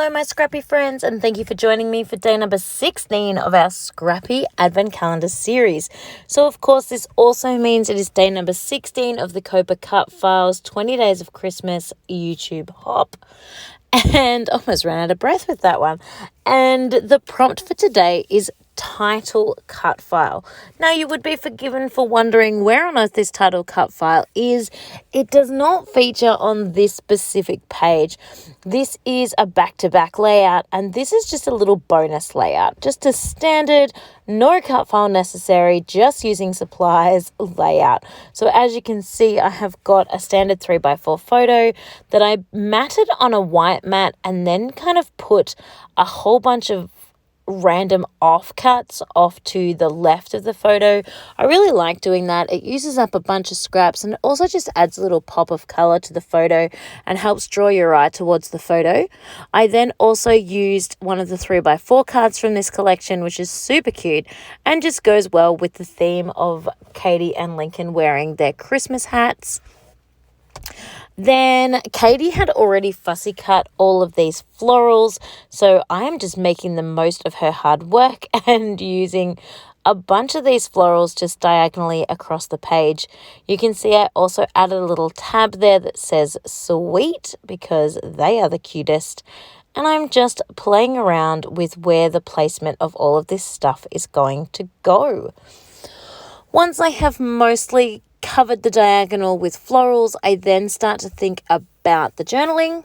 Hello, my Scrappy friends, and thank you for joining me for day number 16 of our Scrappy Advent Calendar series. So, of course, this also means it is day number 16 of the COAPA Cutfiles 20 Days of Christmas YouTube Hop. And almost ran out of breath with that one. And the prompt for today is title cut file. Now, you would be forgiven for wondering where on earth this title cut file is. It does not feature on this specific page. This is a back-to-back layout, and this is just a little bonus layout, just a standard, no cut file necessary, just using supplies layout. So as you can see, I have got a standard 3x4 photo that I matted on a white mat and then kind of put a whole bunch of random offcuts off to the left of the photo. I really like doing that. It uses up a bunch of scraps and it also just adds a little pop of color to the photo and helps draw your eye towards the photo. I then also used one of the 3x4 cards from this collection, which is super cute and just goes well with the theme of Katie and Lincoln wearing their Christmas hats. Then Katie had already fussy cut all of these florals, so I am just making the most of her hard work and using a bunch of these florals just diagonally across the page. You can see I also added a little tab there that says sweet because they are the cutest, and I'm just playing around with where the placement of all of this stuff is going to go. Once I have mostly covered the diagonal with florals, I then start to think about the journaling,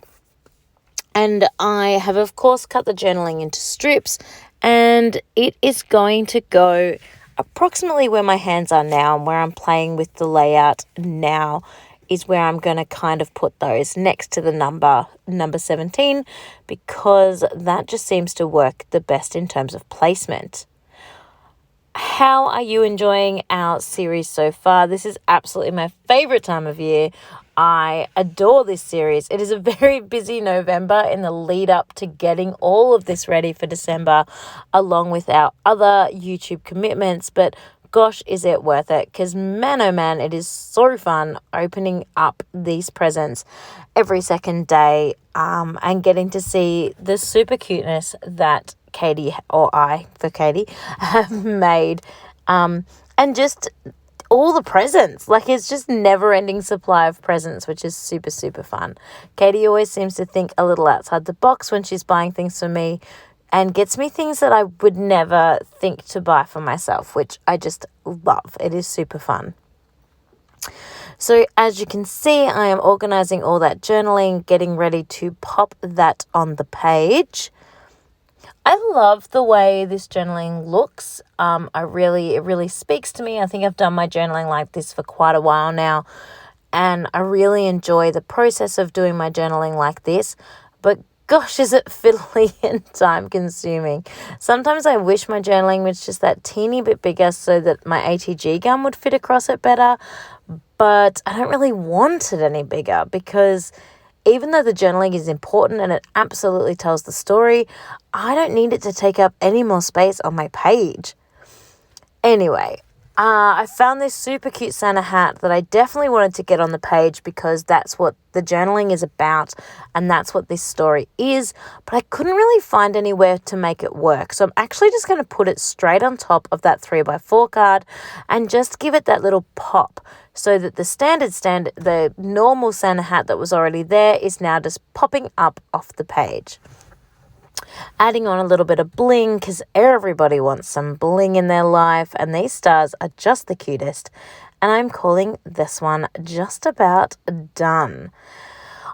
and I have of course cut the journaling into strips, and it is going to go approximately where my hands are now and where I'm playing with the layout now is where I'm going to kind of put those next to the number 17 because that just seems to work the best in terms of placement. How are you enjoying our series so far? This is absolutely my favorite time of year. I adore this series. It is a very busy November in the lead up to getting all of this ready for December, along with our other YouTube commitments. But gosh, is it worth it? Because man, oh man, it is so fun opening up these presents every second day and getting to see the super cuteness that Katie, or I for Katie, have made, and just all the presents. Like, it's just never-ending supply of presents, which is super, super fun. Katie always seems to think a little outside the box when she's buying things for me and gets me things that I would never think to buy for myself, which I just love. It is super fun. So as you can see, I am organizing all that journaling, getting ready to pop that on the page. I love the way this journaling looks. It really speaks to me. I think I've done my journaling like this for quite a while now, and I really enjoy the process of doing my journaling like this. But gosh, is it fiddly and time consuming. Sometimes I wish my journaling was just that teeny bit bigger so that my ATG gun would fit across it better, but I don't really want it any bigger because even though the journaling is important and it absolutely tells the story, I don't need it to take up any more space on my page. Anyway, I found this super cute Santa hat that I definitely wanted to get on the page because that's what the journaling is about and that's what this story is, but I couldn't really find anywhere to make it work. So I'm actually just going to put it straight on top of that 3x4 card and just give it that little pop so that the normal Santa hat that was already there is now just popping up off the page. Adding on a little bit of bling because everybody wants some bling in their life, and these stars are just the cutest, and I'm calling this one just about done.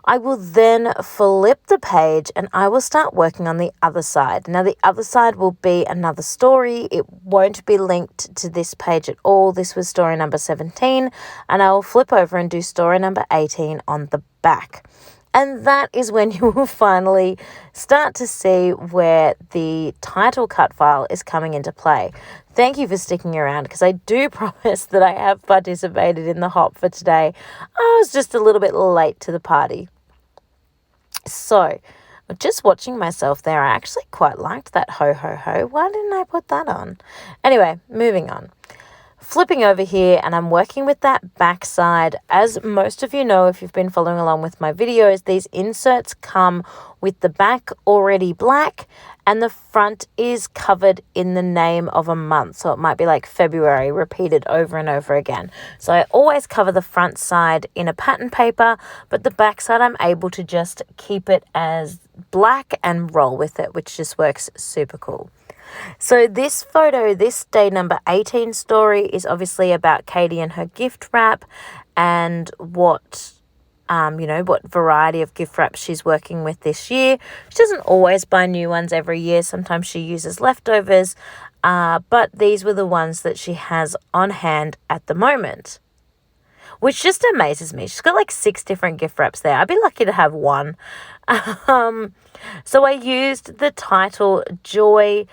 I will then flip the page and I will start working on the other side. Now, the other side will be another story. It won't be linked to this page at all. This was story number 17, and I will flip over and do story number 18 on the back. And that is when you will finally start to see where the title cut file is coming into play. Thank you for sticking around because I do promise that I have participated in the hop for today. I was just a little bit late to the party. So, just watching myself there, I actually quite liked that ho ho ho. Why didn't I put that on? Anyway, moving on. flipping over here, and I'm working with that back side. As most of you know, if you've been following along with my videos, these inserts come with the back already black and the front is covered in the name of a month. So it might be like February repeated over and over again. So I always cover the front side in a pattern paper, but the back side I'm able to just keep it as black and roll with it, which just works super cool. So this photo, this day number 18 story, is obviously about Katie and her gift wrap and what variety of gift wraps she's working with this year. She doesn't always buy new ones every year. Sometimes she uses leftovers, but these were the ones that she has on hand at the moment, which just amazes me. She's got like 6 different gift wraps there. I'd be lucky to have one. So I used the title Joy,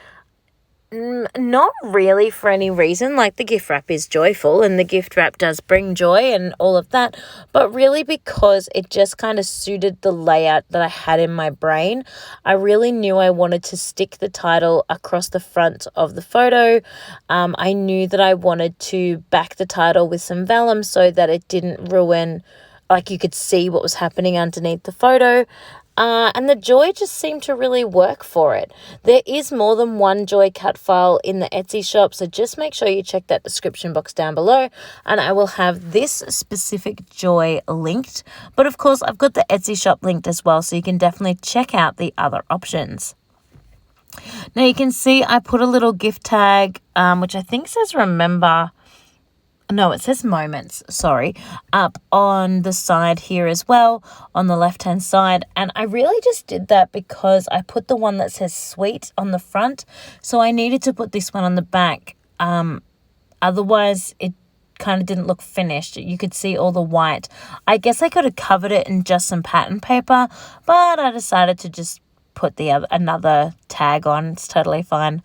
not really for any reason. Like, the gift wrap is joyful and the gift wrap does bring joy and all of that, but really because it just kind of suited the layout that I had in my brain. I really knew I wanted to stick the title across the front of the photo. I knew that I wanted to back the title with some vellum so that it didn't ruin, like you could see what was happening underneath the photo. And the joy just seemed to really work for it. There is more than one joy cut file in the Etsy shop, so just make sure you check that description box down below, and I will have this specific joy linked. But of course, I've got the Etsy shop linked as well, so you can definitely check out the other options. Now you can see I put a little gift tag, which I think says remember. No, it says moments, up on the side here as well, on the left-hand side. And I really just did that because I put the one that says sweet on the front. So I needed to put this one on the back. Otherwise, it kind of didn't look finished. You could see all the white. I guess I could have covered it in just some pattern paper, but I decided to just put another tag on. It's totally fine.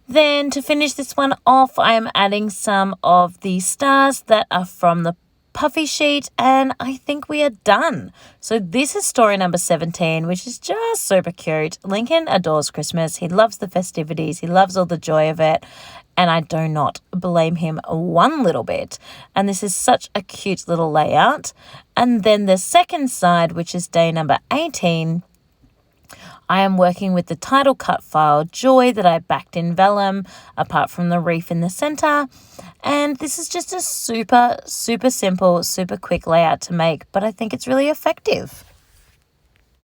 Then to finish this one off, I am adding some of the stars that are from the puffy sheet, and I think we are done. So this is story number 17, which is just super cute. Lincoln adores Christmas. He loves the festivities. He loves all the joy of it, and I do not blame him one little bit. And this is such a cute little layout. And then the second side, which is day number 18, I am working with the title cut file Joy that I backed in vellum, apart from the reef in the center. And this is just a super, super simple, super quick layout to make, but I think it's really effective.